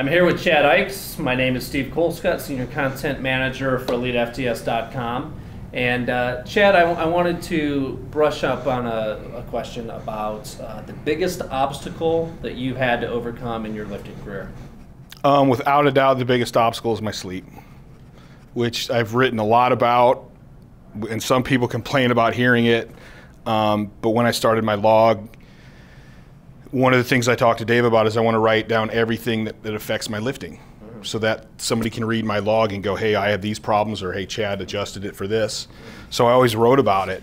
I'm here with Chad Aichs. My name is Steve Colescott, Senior Content Manager for elitefts.com. And Chad, I wanted to brush up on a question about the biggest obstacle that you had to overcome in your lifting career. Without a doubt, the biggest obstacle is my sleep, which I've written a lot about, and some people complain about hearing it. But when I started my log, one of the things I talked to Dave about is I want to write down everything that affects my lifting, so that somebody can read my log and go, hey, I have these problems, or hey, Chad adjusted it for this. So I always wrote about it.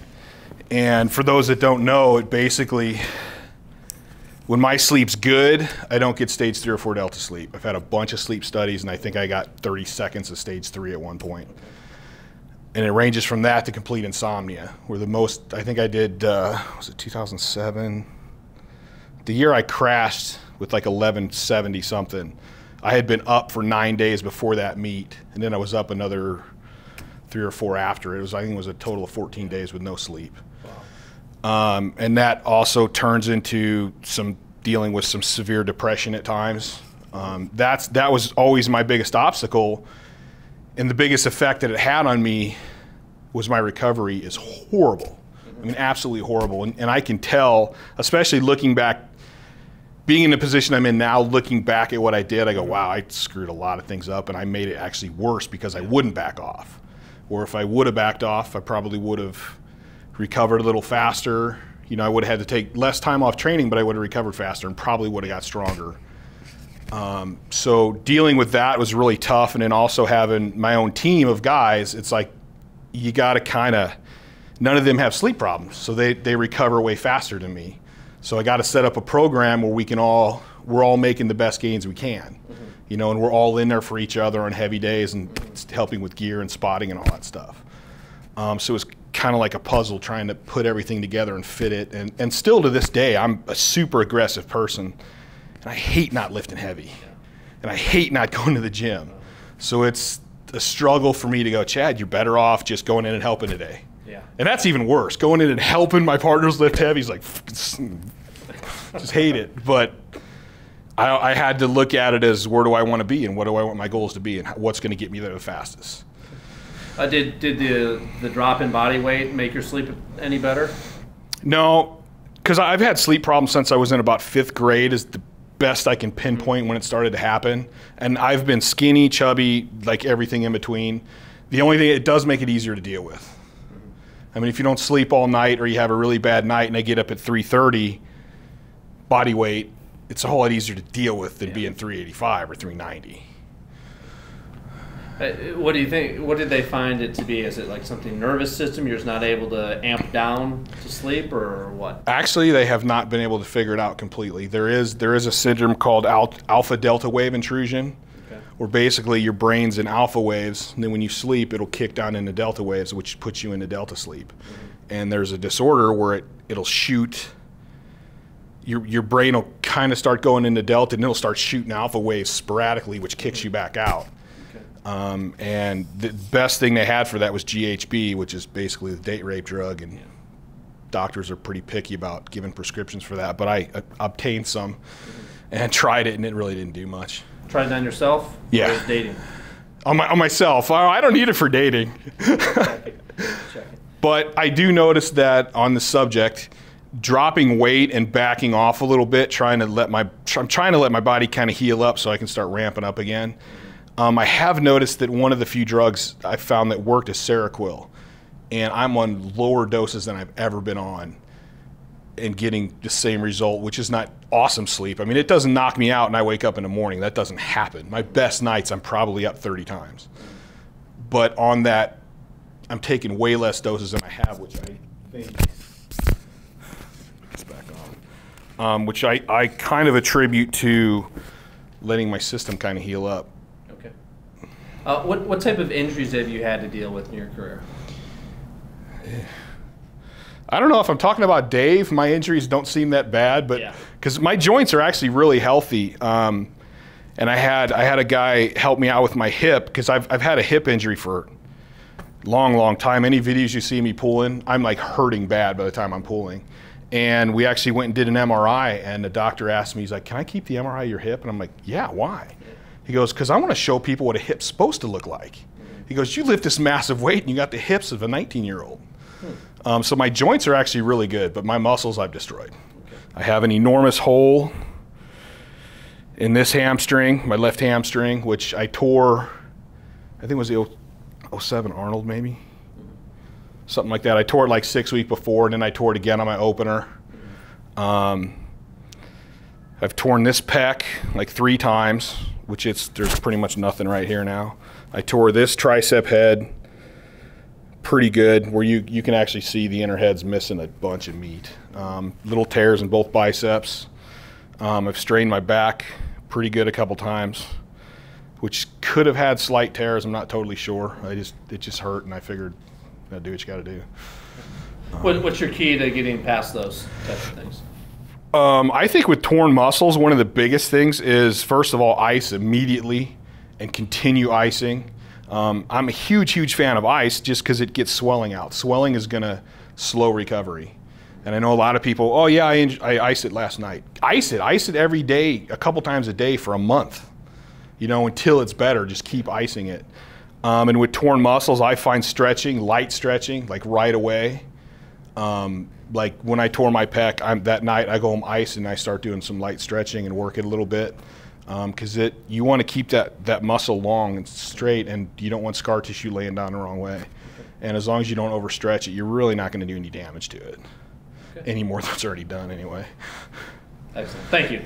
And for those that don't know, it basically, when my sleep's good, I don't get stage 3 or 4 delta sleep. I've had a bunch of sleep studies, and I think I got 30 seconds of stage 3 at one point. And it ranges from that to complete insomnia, where the most, I think I did, was it 2007? The year I crashed with like 1170 something, I had been up for 9 days before that meet, and then I was up another 3 or 4 after. I think it was a total of 14 days with no sleep. Wow. And that also turns into dealing with some severe depression at times. That was always my biggest obstacle, and the biggest effect that it had on me was my recovery is horrible. I mean, absolutely horrible. And I can tell, especially looking back, being in the position I'm in now, looking back at what I did, I go, wow, I screwed a lot of things up, and I made it actually worse because I wouldn't back off. Or if I would have backed off, I probably would have recovered a little faster. You know, I would have had to take less time off training, but I would have recovered faster and probably would have got stronger. So dealing with that was really tough. And then also having my own team of guys, it's like you got to kind of, none of them have sleep problems, so they recover way faster than me. So I got to set up a program where we're all making the best gains we can, you know, and we're all in there for each other on heavy days and helping with gear and spotting and all that stuff. So it was kind of like a puzzle trying to put everything together and fit it. And still to this day, I'm a super aggressive person, and I hate not lifting heavy, and I hate not going to the gym. So it's a struggle for me to go, Chad, you're better off just going in and helping today. Yeah. And that's even worse. Going in and helping my partners lift heavy is like, just hate it. But I had to look at it as, where do I want to be, and what do I want my goals to be, and what's going to get me there the fastest. Did the drop in body weight make your sleep any better? No, because I've had sleep problems since I was in about 5th grade is the best I can pinpoint when it started to happen. And I've been skinny, chubby, like everything in between. The only thing, it does make it easier to deal with. I mean, if you don't sleep all night, or you have a really bad night and I get up at 3:30, body weight, it's a whole lot easier to deal with than being 385 or 390. What do you think? What did they find it to be? Is it like something nervous system? You're just not able to amp down to sleep, or what? Actually, they have not been able to figure it out completely. There is a syndrome called alpha delta wave intrusion, where basically your brain's in alpha waves, and then when you sleep, it'll kick down into delta waves, which puts you into delta sleep. And there's a disorder where it'll shoot. Your brain will kind of start going into delta, and it'll start shooting alpha waves sporadically, which kicks you back out. And the best thing they had for that was GHB, which is basically the date rape drug, and doctors are pretty picky about giving prescriptions for that. But I obtained some and tried it, and it really didn't do much. Tried it on yourself? Yeah. Or was dating? On myself. I don't need it for dating. Check it. But I do notice that on the subject, dropping weight and backing off a little bit, I'm trying to let my body kind of heal up so I can start ramping up again. I have noticed that one of the few drugs I found that worked is Seroquel, and I'm on lower doses than I've ever been on and getting the same result, which is not awesome sleep. I mean, it doesn't knock me out and I wake up in the morning. That doesn't happen. My best nights, I'm probably up 30 times. But on that, I'm taking way less doses than I have, which I think, it's back on, which I kind of attribute to letting my system kind of heal up. Okay. What type of injuries have you had to deal with in your career? I don't know if I'm talking about Dave. My injuries don't seem that bad, but because my joints are actually really healthy. And I had a guy help me out with my hip, because I've had a hip injury for a long time. Any videos you see me pulling, I'm like hurting bad by the time I'm pulling. And we actually went and did an MRI, and the doctor asked me, he's like, can I keep the MRI of your hip? And I'm like, yeah, why? He goes, because I want to show people what a hip's supposed to look like. He goes, you lift this massive weight and you got the hips of a 19-year-old. So my joints are actually really good, but my muscles I've destroyed. Okay. I have an enormous hole in this hamstring, my left hamstring, which I tore, I think it was the 07 Arnold maybe? Something like that. I tore it like 6 weeks before, and then I tore it again on my opener. I've torn this pec like 3 times, which there's pretty much nothing right here now. I tore this tricep head pretty good, where you can actually see the inner head's missing a bunch of meat. Little tears in both biceps. I've strained my back pretty good a couple times, which could have had slight tears. I'm not totally sure. It just hurt, and I figured, do what you got to do. What's your key to getting past those types of things? I think with torn muscles, one of the biggest things is, first of all, ice immediately and continue icing. I'm a huge fan of ice just because it gets swelling out. Swelling is going to slow recovery. And I know a lot of people, oh yeah, I iced it last night. Ice it every day, a couple times a day for a month, until it's better. Just keep icing it. And with torn muscles, I find stretching, light stretching, like right away. Like when I tore my pec, that night I go home ice and I start doing some light stretching and work it a little bit. Because you want to keep that muscle long and straight, and you don't want scar tissue laying down the wrong way. And as long as you don't overstretch it, you're really not going to do any damage to it. Okay. Any more than it's already done anyway. Excellent. Thank you.